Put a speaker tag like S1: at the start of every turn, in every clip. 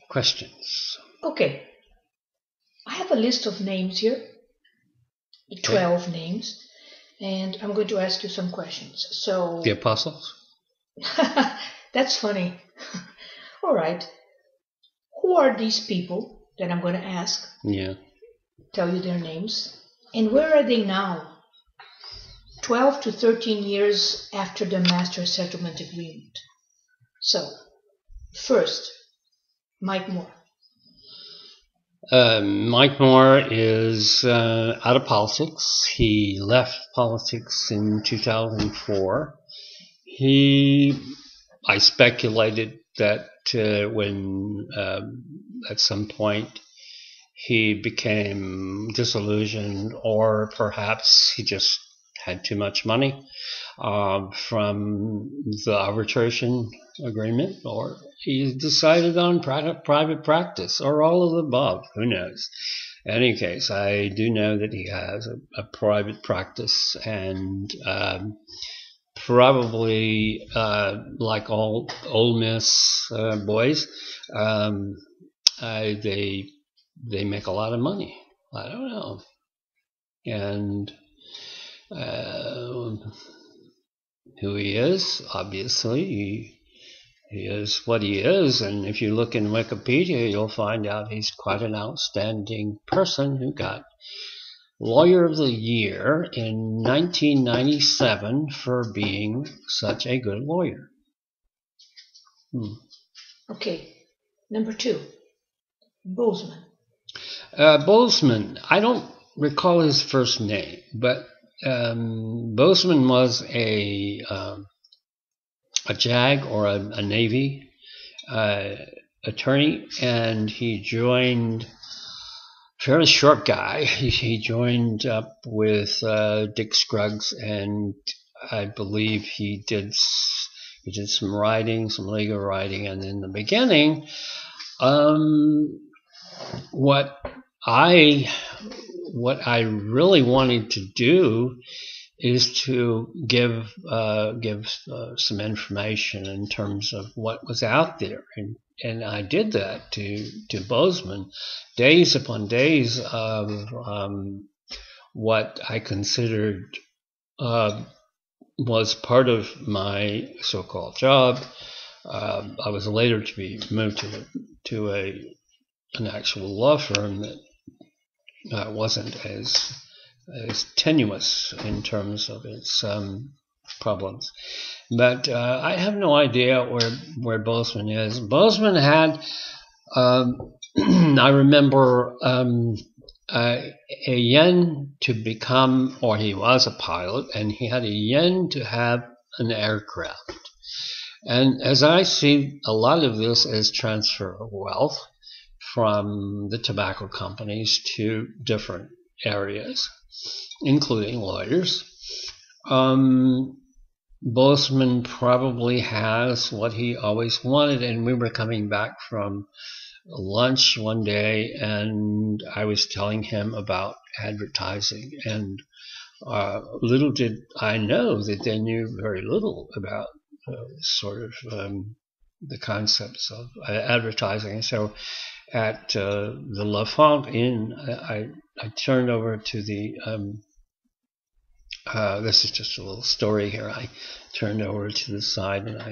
S1: Questions?
S2: Okay. I have a list of names here, 12 names, and I'm going to ask you some questions. So
S1: the apostles?
S2: That's funny. All right. Who are these people that I'm going to ask?
S1: Yeah.
S2: Tell you their names. And where are they now? 12 to 13 years after the Master Settlement Agreement. So, first, Mike Moore.
S1: Mike Moore is out of politics. He left politics in 2004. I speculated that when at some point he became disillusioned, or perhaps he just had too much money from the arbitration agreement, or he decided on private practice, or all of the above. Who knows? In any case, I do know that he has a private practice, and probably like all Ole Miss boys, they make a lot of money. I don't know. And who he is, obviously, he is what he is, and if you look in Wikipedia, you'll find out he's quite an outstanding person who got Lawyer of the Year in 1997 for being such a good lawyer.
S2: Okay, number 2, Bozeman.
S1: Bozeman, I don't recall his first name, but Bozeman was a JAG or a Navy attorney, and he joined, fairly short guy, he joined up with Dick Scruggs, and I believe he did some writing, some legal writing, and in the beginning, what I really wanted to do is to give some information in terms of what was out there, and I did that to Bozeman, days upon days of what I considered was part of my so-called job. I was later to be moved to an actual law firm that wasn't as tenuous in terms of its problems. But I have no idea where Bozeman is. Bozeman had, I remember, a yen to become, or he was a pilot, and he had a yen to have an aircraft. And as I see a lot of this as transfer of wealth from the tobacco companies to different areas, including lawyers. Bozeman probably has what he always wanted, and we were coming back from lunch one day, and I was telling him about advertising, and little did I know that they knew very little about sort of the concepts of advertising. So at the La Font Inn, I turned over to the this is just a little story here. I turned over to the side, and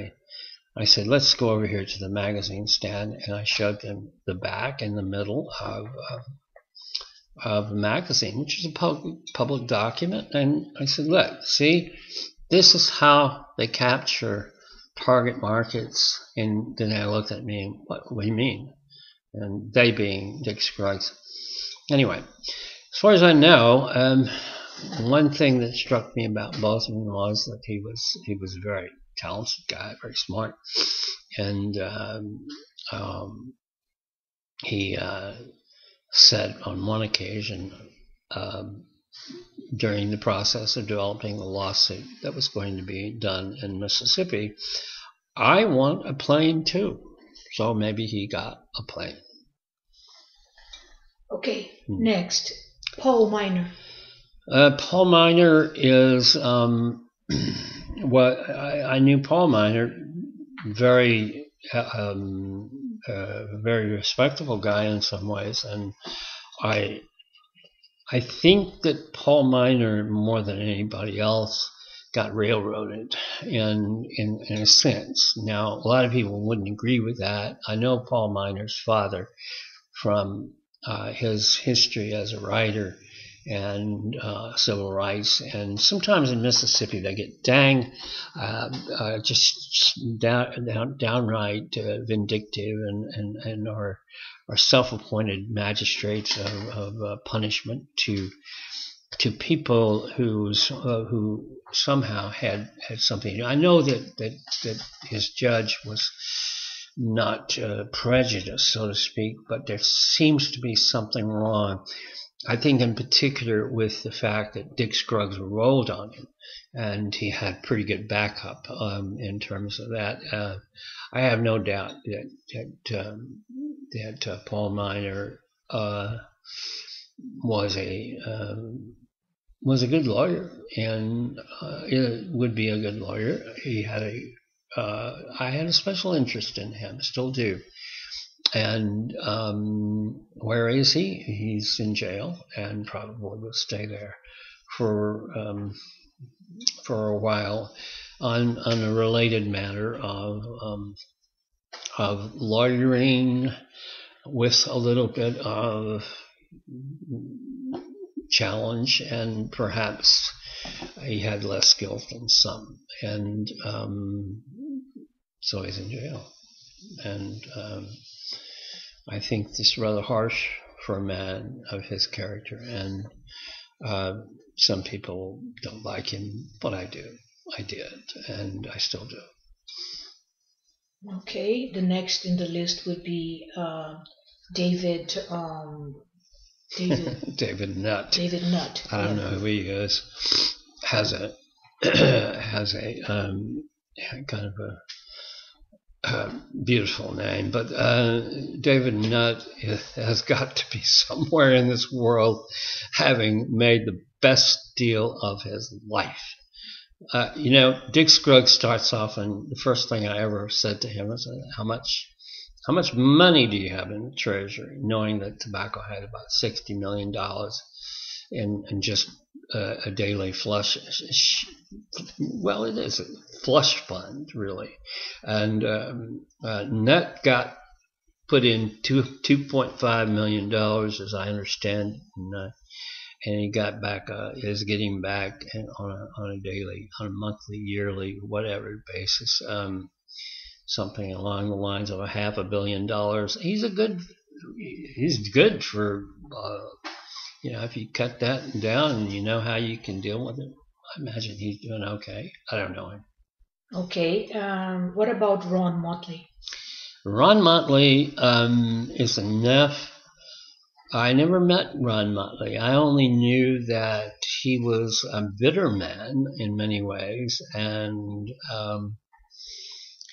S1: I said, let's go over here to the magazine stand, and I showed them the back and the middle of the magazine, which is a public document, and I said, look, see, this is how they capture target markets. And then they looked at me, and what do you mean? And they being Dick Scruggs. Anyway, as far as I know, one thing that struck me about Bozeman was that he was a very talented guy, very smart, and he said on one occasion during the process of developing the lawsuit that was going to be done in Mississippi, I want a plane too. So maybe he got a plane.
S2: Okay, next, Paul Miner.
S1: Paul Miner is what I knew Paul Miner very a very respectable guy in some ways, and I think that Paul Miner, more than anybody else, got railroaded in a sense. Now, a lot of people wouldn't agree with that. I know Paul Miner's father from his history as a writer and civil rights, and sometimes in Mississippi they get just downright vindictive and are self-appointed magistrates of punishment to people who somehow had something. I know that his judge was not prejudiced, so to speak, but there seems to be something wrong. I think in particular with the fact that Dick Scruggs rolled on him, and he had pretty good backup in terms of that. I have no doubt that Paul Miner was a good lawyer, and would be a good lawyer. He had I had a special interest in him, still do. And where is he? He's in jail, and probably will stay there for a while. On a related matter of lawyering with a little bit of challenge, and perhaps he had less skill than some, and so he's in jail. And I think this is rather harsh for a man of his character, and some people don't like him, but I do. I did, and I still do.
S2: Okay, the next in the list would be David
S1: Nutt.
S2: David Nutt.
S1: I don't know who he is. Has a kind of a beautiful name, but David Nutt has got to be somewhere in this world, having made the best deal of his life. Dick Scruggs starts off, and the first thing I ever said to him was, how much money do you have in the treasury? Knowing that tobacco had about $60 million in just a daily flush. Well, it is a flush fund, really. And Nutt got put in $2.5 million, as I understand, and he got back, is getting back on a daily, on a monthly, yearly, whatever basis, something along the lines of $500 million. He's good for, if you cut that down and you know how you can deal with it. I imagine he's doing okay. I don't know him.
S2: Okay. What about Ron Motley?
S1: Ron Motley is enough. I never met Ron Motley. I only knew that he was a bitter man in many ways, and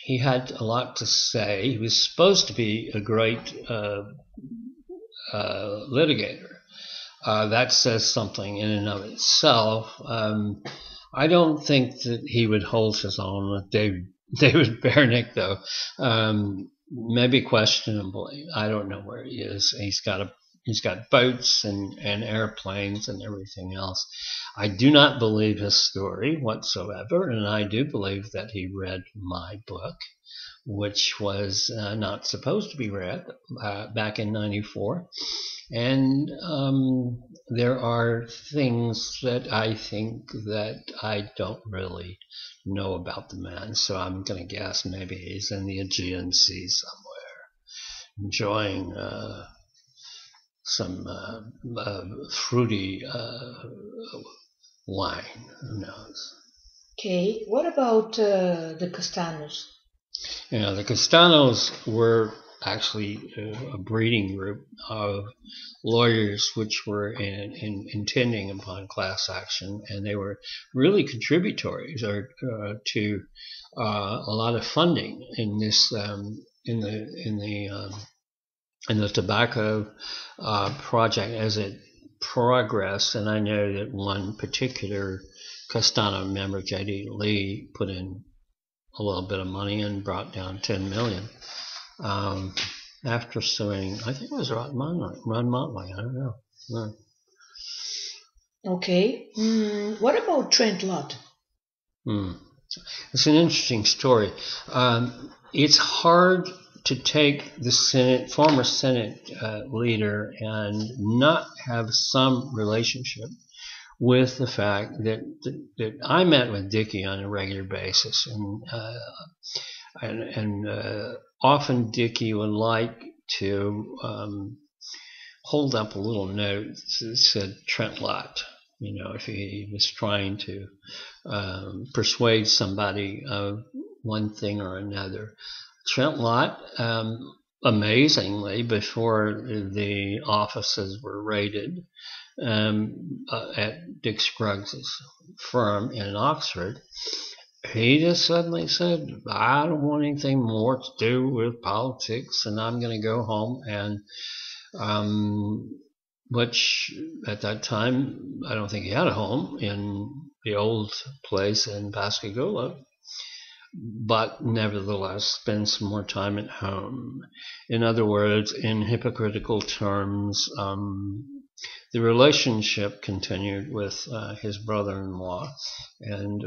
S1: he had a lot to say. He was supposed to be a great litigator. That says something in and of itself. I don't think that he would hold his own with David Bernick, though. Maybe questionably. I don't know where he is. He's got boats and airplanes and everything else. I do not believe his story whatsoever, and I do believe that he read my book, which was not supposed to be read back in '94. And there are things that I think that I don't really know about the man, so I'm going to guess maybe he's in the Aegean Sea somewhere, enjoying some fruity wine. Who knows?
S2: Okay. What about the Castanos?
S1: The Castanos were actually a breeding group of lawyers which were intending upon class action, and they were really contributories to a lot of funding in this in the tobacco project as it progressed. And I know that one particular Castano member, J.D. Lee, put in a little bit of money and brought down $10 million. After suing, I think it was Ron Motley. I don't know. No.
S2: Okay. What about Trent Lott?
S1: It's an interesting story. It's hard to take the former Senate leader and not have some relationship with the fact that I met with Dickie on a regular basis, and often Dickie would like to hold up a little note that said Trent Lott. If he was trying to persuade somebody of one thing or another. Trent Lott, amazingly, before the offices were raided at Dick Scruggs' firm in Oxford, he just suddenly said, I don't want anything more to do with politics, and I'm going to go home. And which at that time, I don't think he had a home in the old place in Pascagoula, but nevertheless spend some more time at home. In other words, in hypocritical terms, the relationship continued with his brother-in-law, and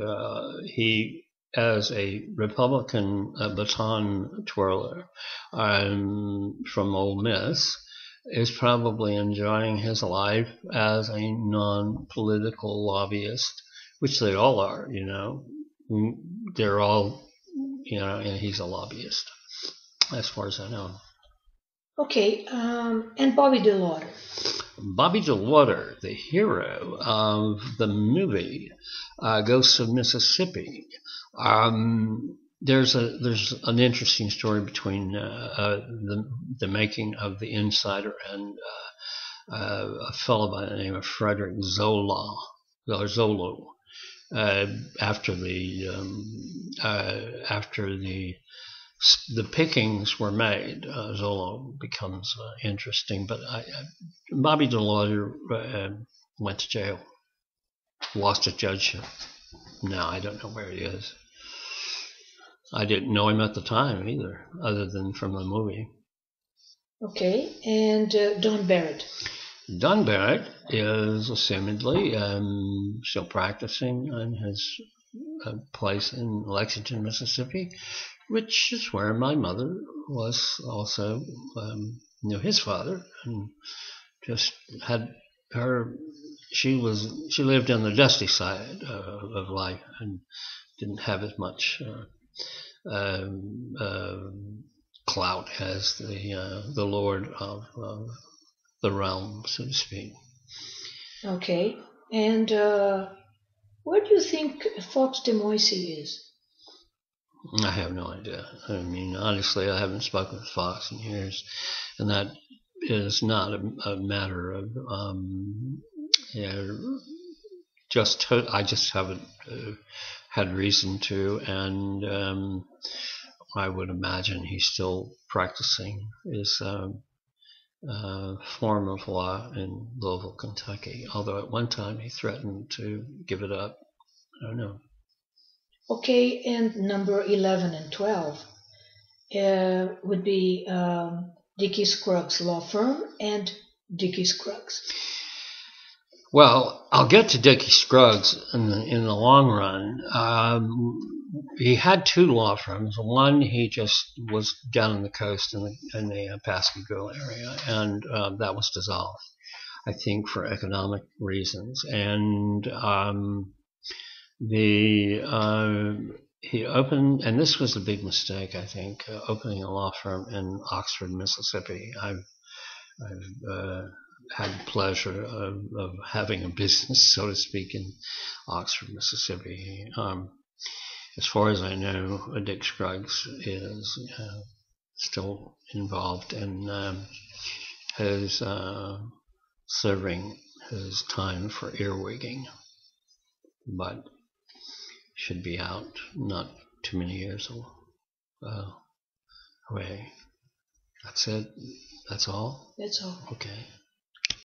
S1: he, as a Republican baton twirler from Ole Miss, is probably enjoying his life as a non-political lobbyist, which they all are, They're all, and he's a lobbyist, as far as I know.
S2: Okay, and Bobby DeLauder.
S1: Bobby DeLauder, the hero of the movie Ghosts of Mississippi. There's an interesting story between the making of The Insider and a fellow by the name of Frederick Zolo. After the pickings were made, Zolo becomes interesting. But Bobby DeLauder went to jail, lost his judgeship. Now I don't know where he is. I didn't know him at the time either, other than from the movie.
S2: Okay, and Don Barrett.
S1: Don Barrett is assumedly still practicing in his place in Lexington, Mississippi, which is where my mother was also, knew his father, and just had her. She lived on the dusty side of life and didn't have as much clout as the lord of the realm, so to speak.
S2: Okay, and where do you think Fox DeMoisy is?
S1: I have no idea. I mean, honestly, I haven't spoken with Fox in years, and that is not a matter of I just haven't had reason to, and I would imagine he's still practicing his form of law in Louisville, Kentucky, although at one time he threatened to give it up. I don't know.
S2: Okay, and number 11 and 12 would be Dickie Scruggs Law Firm and Dickie Scruggs.
S1: Well, I'll get to Dickie Scruggs in the long run. He had two law firms. One, he just was down on the coast in the Pascagoula area, and that was dissolved, I think, for economic reasons. And he opened, and this was a big mistake, I think, opening a law firm in Oxford, Mississippi. I've had the pleasure of having a business, so to speak, in Oxford, Mississippi. As far as I know, Dick Scruggs is still involved in his serving his time for earwigging, but should be out not too many years away. That's it. That's all?
S2: That's all.
S1: Okay.